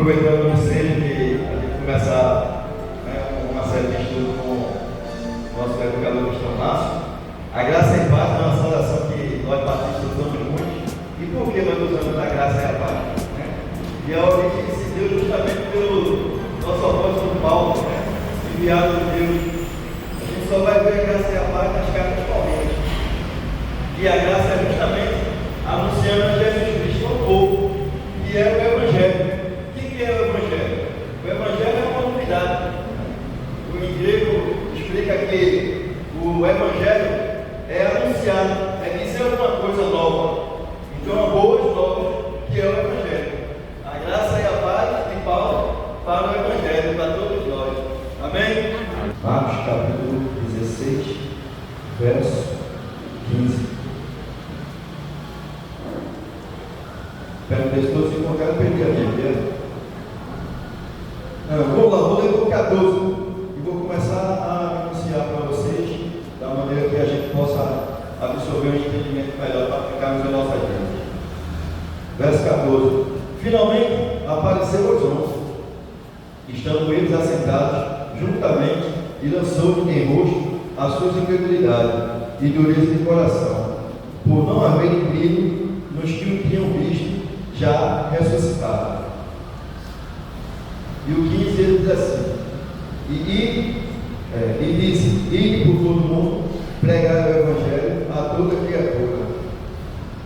aproveitando o conselho de a gente começar uma série de estudos com o nosso educador Cristão Márcio. A graça e a paz é uma saudação que nós batistas usamos muito. E por que nós usamos a graça e a paz? E é algo que se deu justamente pelo nosso apóstolo Paulo, enviado de Deus. A gente só vai ver a graça e a paz nas cartas paulinas. E a graça é justamente anunciando Jesus Cristo ao povo, que é o Evangelho. O que é o Evangelho? O Evangelho é uma novidade. O grego explica que o Evangelho é anunciar, é dizer alguma coisa nova. Então, boas novas, que é o Evangelho. A graça e a paz de Paulo para o Evangelho, para todos nós. Amém? Marcos capítulo 16, verso 15. Perguntei se todos se encontraram, perdi a Bíblia. Vamos lá, vou ler o 14 e vou começar a anunciar para vocês da maneira que a gente possa absorver um entendimento melhor para aplicarmos em nossa vida. Verso 14. Finalmente apareceu aos 11, estando eles assentados juntamente, e lançou-lhe em rosto as suas incredulidades e dureza de coração, por não haverem crido nos que o tinham visto já ressuscitado. E o 15 ele diz assim: e disse: ide por todo mundo, pregar o Evangelho a toda criatura.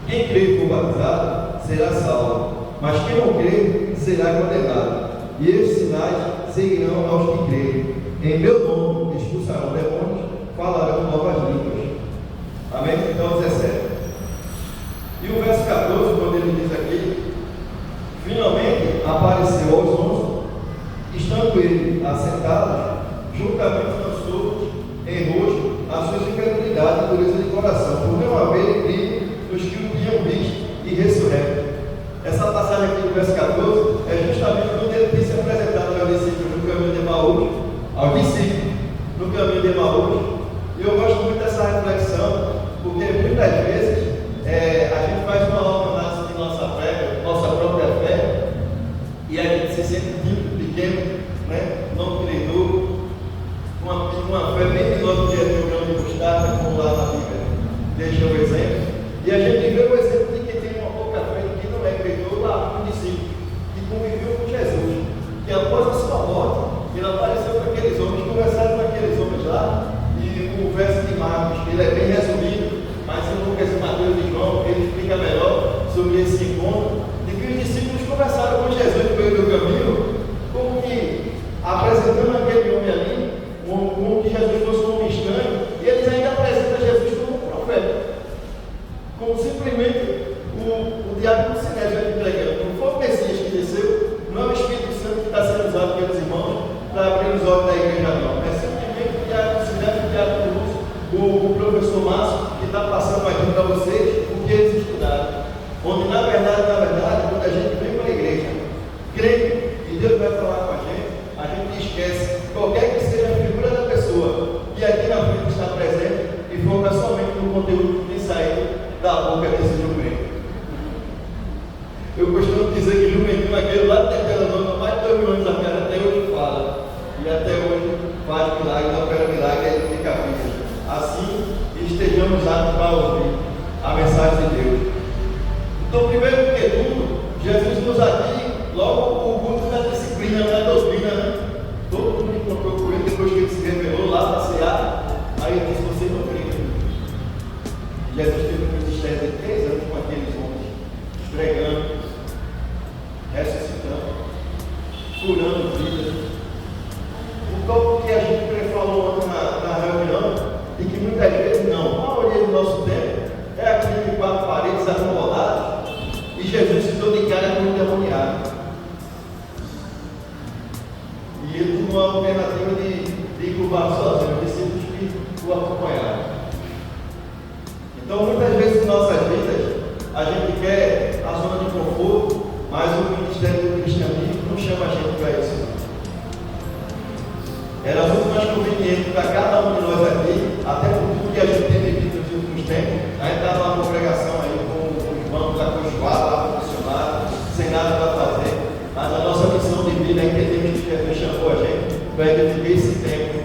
Quem crer e for batizado será salvo, mas quem não crer será condenado. E estes sinais seguirão aos que crerem. Em meu nome expulsarão demônios, falarão novas línguas. Amém? Então 17. E o verso 14, quando ele diz aqui: finalmente apareceu aos 11, estando ele assentados, juntamente lançou em rosto as suas incredulidades e dureza de coração, por não haverem crido nos que o tinham visto e ressurreto. Essa passagem aqui do verso 14 é justamente quando ele tem se apresentado aos discípulos no caminho de Emaús, no caminho de Emaús. E eu gosto muito dessa reflexão, porque muitas vezes a gente faz uma análise de nossa fé, nossa própria fé, e a gente se sente pequeno, não credor, uma fé bem menor do que a de grão de mostarda, como lá na Bíblia deixa o exemplo. E a gente vê o exemplo de quem tem uma pouca fé, que não é credor, lá um discípulo que conviveu com Jesus, que após a sua morte, ele apareceu para aqueles homens, conversaram com aqueles homens lá, e o verso de Marcos, ele é bem resumido, mas em Lucas, Mateus e João, ele explica melhor sobre esse encontro, de que os discípulos conversaram com Jesus no meio do caminho, como que apresentando aquele homem ali, como que Jesus fosse um homem estranho, e eles ainda apresentam Jesus como um profeta, como simplesmente o diácono Sinédrio entregando. Não foi o Messias que desceu, não é o Espírito Santo que está sendo usado pelos irmãos para abrir os olhos da igreja, não. É simplesmente o diácono Sinédrio, o diácono Lúcio, o professor Márcio, que está passando aqui para vocês o que eles estudaram. Onde, na verdade, quando a gente vem para a igreja, crê que Deus vai falar com a gente esquece qualquer que seja a figura da pessoa que aqui na frente está presente e foca somente no conteúdo que tem saído da boca desse jumento. Eu costumo dizer que jumentinho aquele lá tem aquela nome há mais de 2 mil anos até hoje fala. E até hoje faz milagre, não opera milagre, ele fica vivo. Assim, estejamos aptos para ouvir a mensagem de Deus. Então, primeiro do que tudo, Jesus nos aqui, logo o culto da disciplina, da doutrina, Todo mundo encontrou com ele depois que ele se revelou lá na Ceará. Aí ele disse: você não crê. Jesus teve um ministério de 3 anos com aqueles homens, pregando, ressuscitando, curando vidas. Então, o que a gente falou ontem na reunião, e que muitas vezes não, a maioria do nosso tempo é aquele de 4 paredes acomodadas, e Jesus se deu de cara com o endemoniado. E ele tomou a alternativa de curvar sozinho, discípulos que o acompanharam. Então, muitas vezes em nossas vidas, a gente quer a zona de conforto, mas o ministério do cristianismo não chama a gente para isso. Era muito mais conveniente para cada um de nós aqui, até por tudo que a gente tem vivido nos últimos tempos. A gente está numa congregação aí com os bancos acolchoados, lá com o missionário, sem nada para fazer. Mas a nossa missão para edificar esse tempo,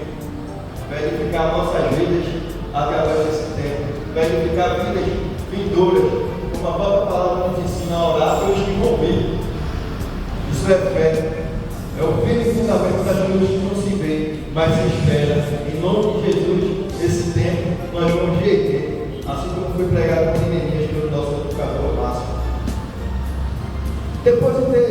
para edificar nossas vidas através desse tempo, para edificar vidas vindouras, como a própria palavra nos ensina a orar pelos que vão vir. Isso é fé, é o firme fundamento das coisas que não se vê, mas se espera. Em nome de Jesus, esse tempo nós vamos reerguer, assim como foi pregado por Neemias pelo nosso educador Márcio. Depois de ter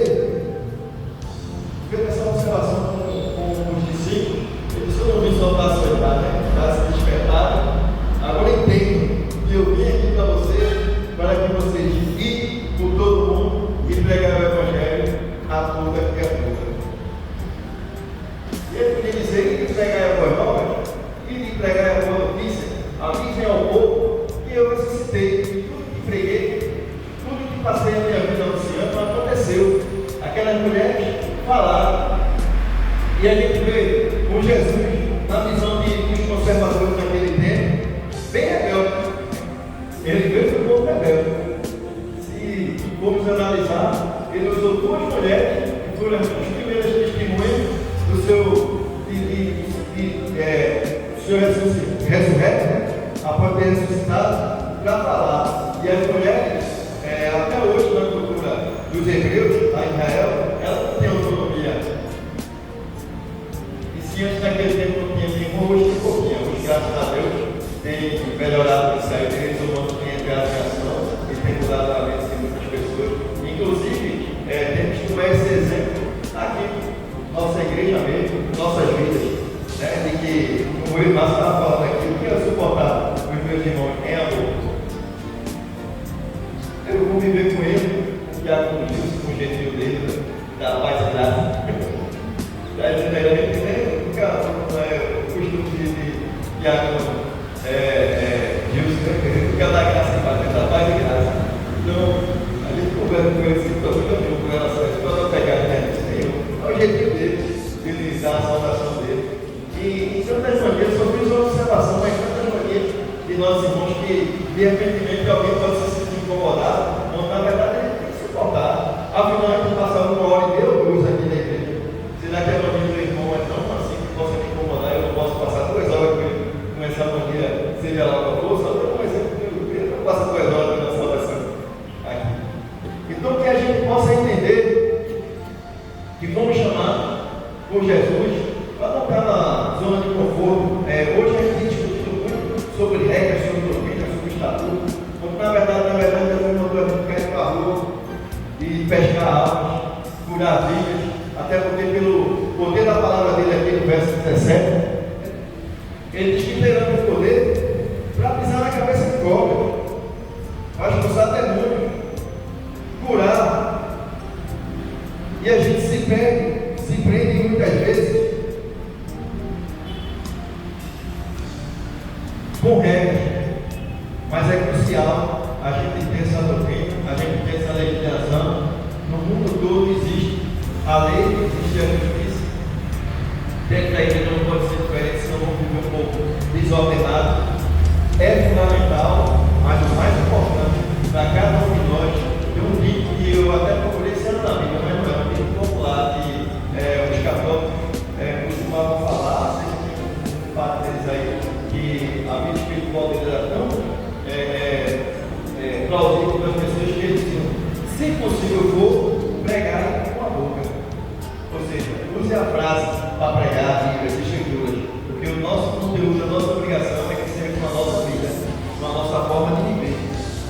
feito essa observação com os discípulos, eles foram vir soltar a sua idade, para se despertarem. Agora entendo que eu vim aqui para vocês, para que vocês ir por todo mundo e pregar o Evangelho a toda criatura. E ele podia dizer que pregar a boa nova, e pregar a boa notícia, avisem ao povo que eu ressuscitei, tudo que preguei, tudo que passei a minha vida anunciando, não aconteceu. Aquelas mulheres falaram. E a gente vê com Jesus, na visão dos conservadores naquele tempo, bem rebelde. Ele veio para o povo rebelde. Se formos analisar, ele usou duas mulheres, que foram as primeiras testemunhas do seu ressurreto, após ter ressuscitado, para falar. E as mulheres, até hoje na cultura dos hebreus, lá em Israel, elas não têm autonomia. E se antes naquele tempo não tinha nenhum, hoje tem pouquinho. Hoje, graças a Deus, tem melhorado isso aí, direitos humanos têm entrado em ação, e tem mudado a mente de muitas pessoas. Inclusive, temos que tomar esse exemplo aqui, nossa igreja mesmo, nossas vidas. De que, como o Márcio estava falando aqui, o que é suportar os meus irmãos em amor? Eu vou viver com ele, com o jeitinho dele, da paz e graça. Está dizendo aí, a gente nem o costume de Gilson, fica da graça e paz, da paz e graça. Então, a gente conversa com ele assim, todo mundo com relação a isso, quando eu pegar a internet, é o jeitinho dele, ele dá a saudação dele. E em tantas maneiras, só fiz uma observação, mas tantas maneiras de nossos irmãos que, de repente, alguém pode se sentir incomodado, não, na verdade, ele tem que suportar. Afinal, a gente passava uma hora e meia ou duas aqui na igreja. Será que a família do irmão é tão assim que possa me incomodar? Eu não posso passar 2 horas com essa maneira, seja lá o que for, só para um exemplo, eu não passo 2 horas na salvação aqui. Então, que a gente possa entender que vamos chamar por Jesus para não estar na zona de conforto. Hoje a gente tem discutido muito sobre regras, sobre doutrina, sobre estatuto, quando na verdade Jesus mandou a gente ficar para a rua e pescar aves, curar vidas, até porque pelo poder da palavra dele aqui no verso 17, ele diz que teremos poder para pisar na cabeça de cobra, para expulsar demônio, curar. E a gente se prende muitas vezes com regras, mas é crucial a gente ter essa doutrina, a gente ter essa legislação. No mundo todo existe a lei, existe a justiça. Dentro da igreja não pode ser diferente, senão vamos viver um pouco desordenado. É fundamental, mas o mais importante para cada um de nós, tem um dito que eu até procurei ser na Bíblia, mas não é um dito popular que os católicos costumavam falar, sempre parte deles aí, que a vida espiritual dele era tão plausível para as pessoas que eles diziam: se possível, eu vou pregar com a boca. Ou seja, use a frase para pregar Bíblia, Escrituras, porque o nosso conteúdo, a nossa obrigação é que seja com a nossa vida, com a nossa forma de viver,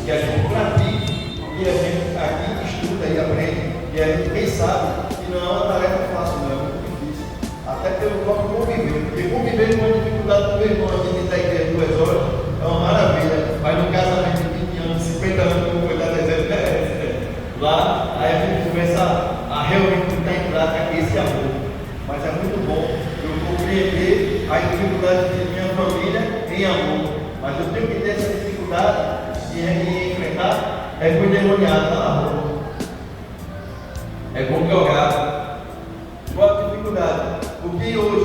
que a gente pratique, e a gente aqui estuda e aprende, e a gente, quem sabe, que não é uma tarefa fácil, não é muito difícil, até pelo próprio conviver, porque conviver com a dificuldade do meu irmão aqui dentro da igreja 2 horas é uma maravilha, mas no casamento de 20 anos, 50 anos, como foi da deserto, lá, aí a gente começa a realmente botar em prática esse amor. Mas é muito bom eu compreender a dificuldade de minha família em amor, mas eu tenho que ter essa dificuldade de enfrentar com o endemoniado lá na rua, com o drogado. Qual a dificuldade? Porque hoje